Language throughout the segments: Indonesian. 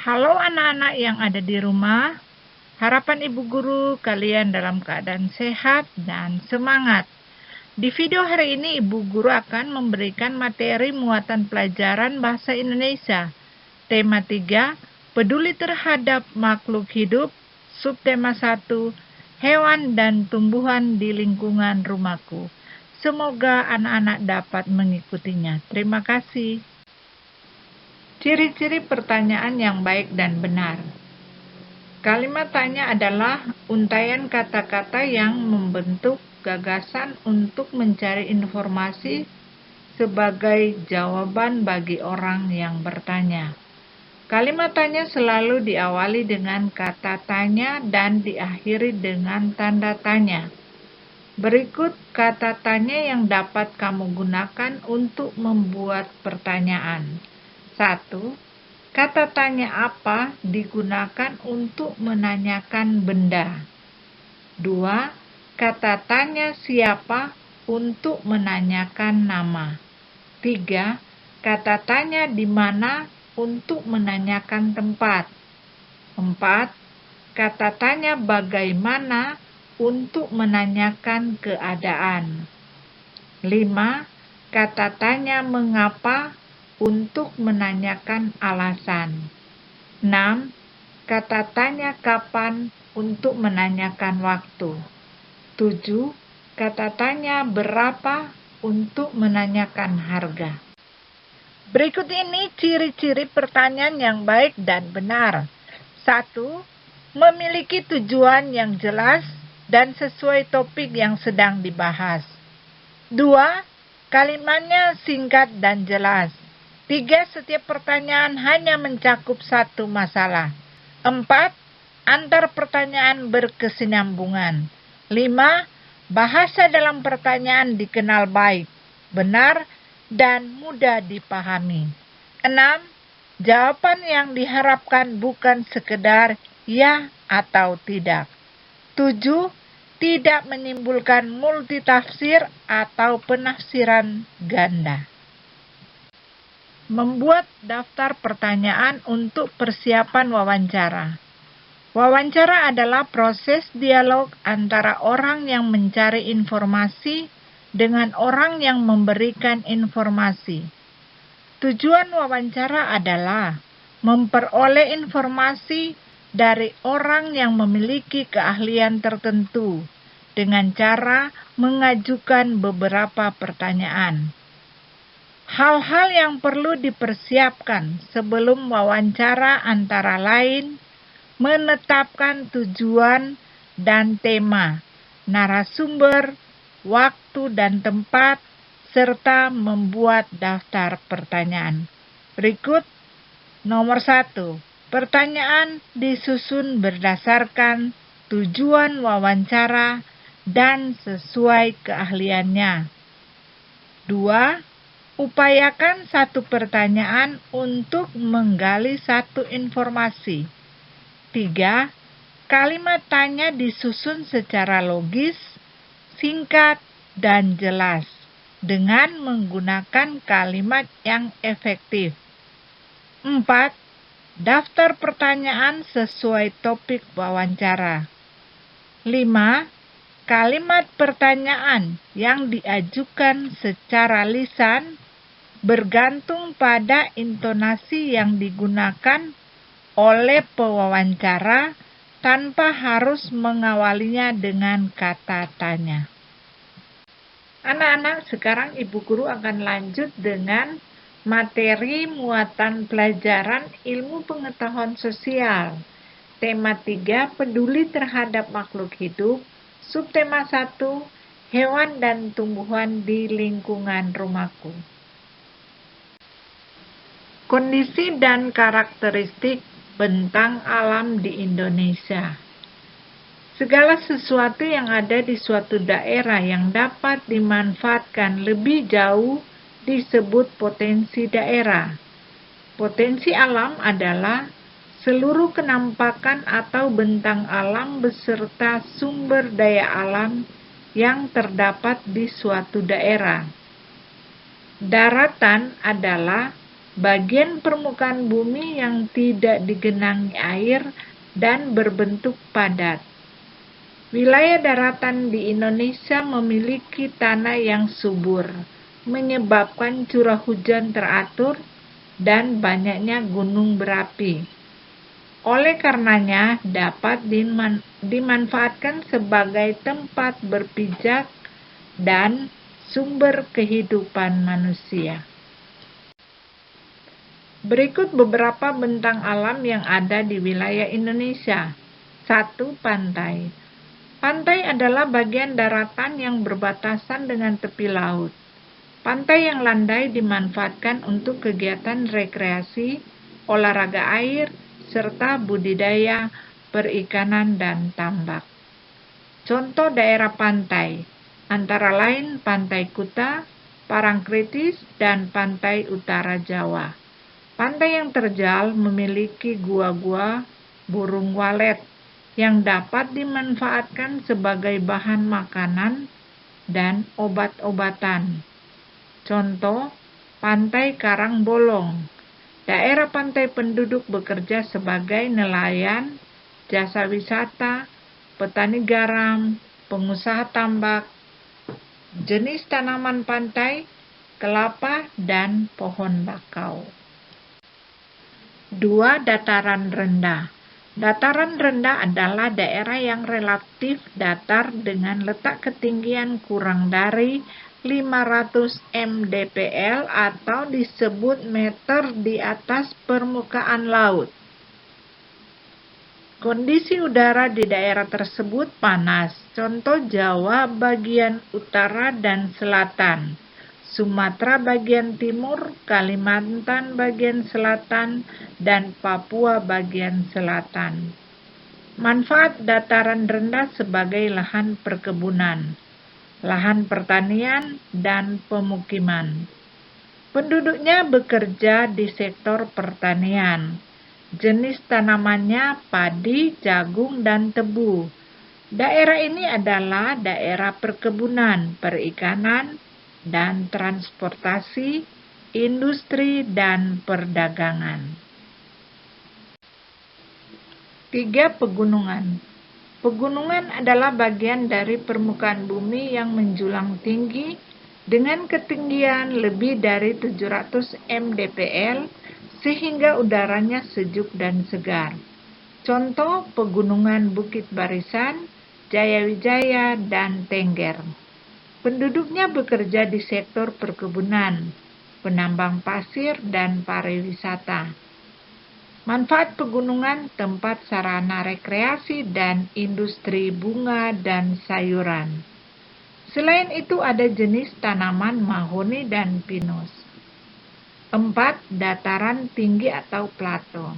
Halo anak-anak yang ada di rumah, harapan ibu guru kalian dalam keadaan sehat dan semangat. Di video hari ini ibu guru akan memberikan materi muatan pelajaran bahasa Indonesia. Tema 3, peduli terhadap makhluk hidup. Subtema 1, hewan dan tumbuhan di lingkungan rumahku. Semoga anak-anak dapat mengikutinya. Terima kasih. Ciri-ciri pertanyaan yang baik dan benar. Kalimat tanya adalah untaian kata-kata yang membentuk gagasan untuk mencari informasi sebagai jawaban bagi orang yang bertanya. Kalimat tanya selalu diawali dengan kata tanya dan diakhiri dengan tanda tanya. Berikut kata tanya yang dapat kamu gunakan untuk membuat pertanyaan. 1. Kata tanya apa digunakan untuk menanyakan benda. 2. Kata tanya siapa untuk menanyakan nama. 3. Kata tanya di mana untuk menanyakan tempat. 4. Kata tanya bagaimana untuk menanyakan keadaan. 5. Kata tanya mengapa untuk menanyakan alasan. 6. Kata tanya kapan untuk menanyakan waktu. 7. Kata tanya berapa untuk menanyakan harga. Berikut ini ciri-ciri pertanyaan yang baik dan benar. 1. Memiliki tujuan yang jelas dan sesuai topik yang sedang dibahas. 2. Kalimatnya singkat dan jelas. 3. Setiap pertanyaan hanya mencakup satu masalah. 4. Antar pertanyaan berkesinambungan. 5. Bahasa dalam pertanyaan dikenal baik, benar, dan mudah dipahami. 6. Jawaban yang diharapkan bukan sekedar ya atau tidak. 7. Tidak menimbulkan multitafsir atau penafsiran ganda. Membuat daftar pertanyaan untuk persiapan wawancara. Wawancara adalah proses dialog antara orang yang mencari informasi dengan orang yang memberikan informasi. Tujuan wawancara adalah memperoleh informasi dari orang yang memiliki keahlian tertentu dengan cara mengajukan beberapa pertanyaan. Hal-hal yang perlu dipersiapkan sebelum wawancara antara lain menetapkan tujuan dan tema, narasumber, waktu dan tempat, serta membuat daftar pertanyaan. Berikut nomor 1. Pertanyaan disusun berdasarkan tujuan wawancara dan sesuai keahliannya. 2. Upayakan satu pertanyaan untuk menggali satu informasi. 3. Kalimat tanya disusun secara logis, singkat, dan jelas dengan menggunakan kalimat yang efektif. 4. Daftar pertanyaan sesuai topik wawancara. 5. Kalimat pertanyaan yang diajukan secara lisan bergantung pada intonasi yang digunakan oleh pewawancara tanpa harus mengawalinya dengan kata tanya. Anak-anak, sekarang ibu guru akan lanjut dengan materi muatan pelajaran ilmu pengetahuan sosial. Tema 3, peduli terhadap makhluk hidup. Subtema 1, hewan dan tumbuhan di lingkungan rumahku. Kondisi dan karakteristik bentang alam di Indonesia. Segala sesuatu yang ada di suatu daerah yang dapat dimanfaatkan lebih jauh disebut potensi daerah. Potensi alam adalah seluruh kenampakan atau bentang alam beserta sumber daya alam yang terdapat di suatu daerah. Daratan adalah bagian permukaan bumi yang tidak digenangi air dan berbentuk padat. Wilayah daratan di Indonesia memiliki tanah yang subur, menyebabkan curah hujan teratur dan banyaknya gunung berapi. Oleh karenanya, dapat dimanfaatkan sebagai tempat berpijak dan sumber kehidupan manusia. Berikut beberapa bentang alam yang ada di wilayah Indonesia. 1. Pantai. Pantai adalah bagian daratan yang berbatasan dengan tepi laut. Pantai yang landai dimanfaatkan untuk kegiatan rekreasi, olahraga air, serta budidaya, perikanan, dan tambak. Contoh daerah pantai, antara lain Pantai Kuta, Parangtritis, dan Pantai Utara Jawa. Pantai yang terjal memiliki gua-gua burung walet yang dapat dimanfaatkan sebagai bahan makanan dan obat-obatan. Contoh, Pantai Karangbolong. Daerah pantai penduduk bekerja sebagai nelayan, jasa wisata, petani garam, pengusaha tambak. Jenis tanaman pantai, kelapa dan pohon bakau. 2. Dataran rendah. Dataran rendah adalah daerah yang relatif datar dengan letak ketinggian kurang dari 500 mdpl atau disebut meter di atas permukaan laut. Kondisi udara di daerah tersebut panas, contoh Jawa bagian utara dan selatan, Sumatera bagian timur, Kalimantan bagian selatan, dan Papua bagian selatan. Manfaat dataran rendah sebagai lahan perkebunan, lahan pertanian, dan pemukiman. Penduduknya bekerja di sektor pertanian. Jenis tanamannya padi, jagung, dan tebu. Daerah ini adalah daerah perkebunan, perikanan, dan transportasi, industri, dan perdagangan. 3. Pegunungan. Pegunungan adalah bagian dari permukaan bumi yang menjulang tinggi dengan ketinggian lebih dari 700 mdpl sehingga udaranya sejuk dan segar. Contoh Pegunungan Bukit Barisan, Jayawijaya, dan Tengger. Penduduknya bekerja di sektor perkebunan, penambang pasir, dan pariwisata. Manfaat pegunungan tempat sarana rekreasi dan industri bunga dan sayuran. Selain itu ada jenis tanaman mahoni dan pinus. 4. Dataran tinggi atau plato.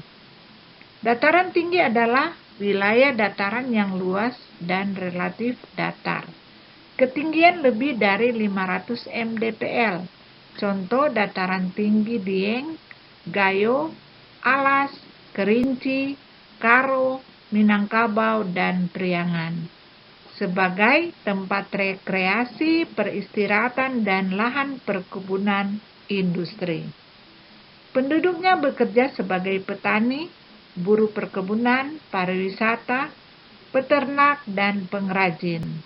Dataran tinggi adalah wilayah dataran yang luas dan relatif datar. Ketinggian lebih dari 500 mdpl. Contoh dataran tinggi Dieng, Gayo, Alas, Kerinci, Karo, Minangkabau, dan Priangan. Sebagai tempat rekreasi, peristirahatan, dan lahan perkebunan industri. Penduduknya bekerja sebagai petani, buruh perkebunan, pariwisata, peternak, dan pengrajin.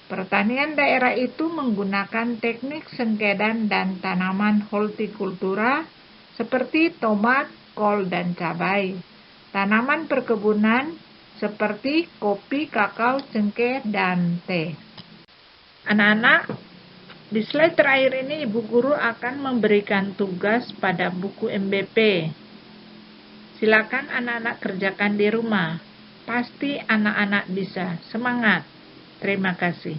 Pertanian daerah itu menggunakan teknik sengkedan dan tanaman hortikultura seperti tomat, kol, dan cabai. Tanaman perkebunan seperti kopi, kakao, cengkeh, dan teh. Anak-anak, di slide terakhir ini Ibu Guru akan memberikan tugas pada buku MBP. Silakan anak-anak kerjakan di rumah. Pasti anak-anak bisa. Semangat! Terima kasih.